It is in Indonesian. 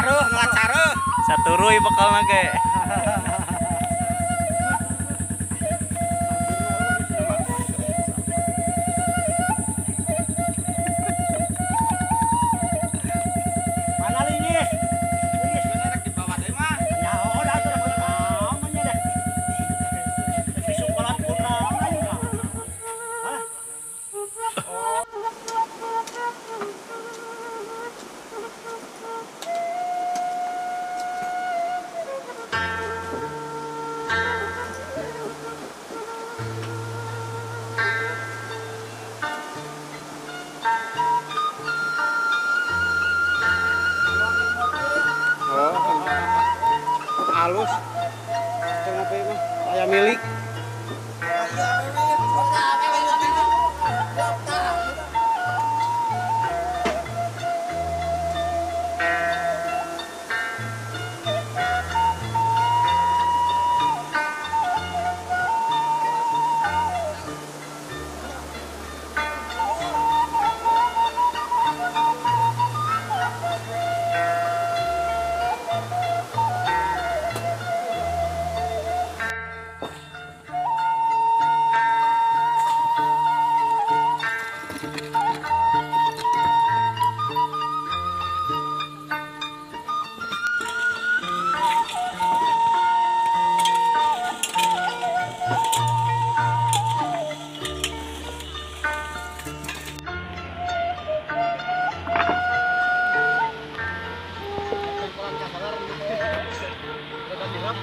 Ngelat saruh. Saturui bakal nage. Mana linggis? Linggis bener di bawah deui mah. Ya udah atuh namanya deh. Tapi sungkolan kunaon aja mah. Hah? Halus. Kenapa itu? Ayam milik. Udah bilang,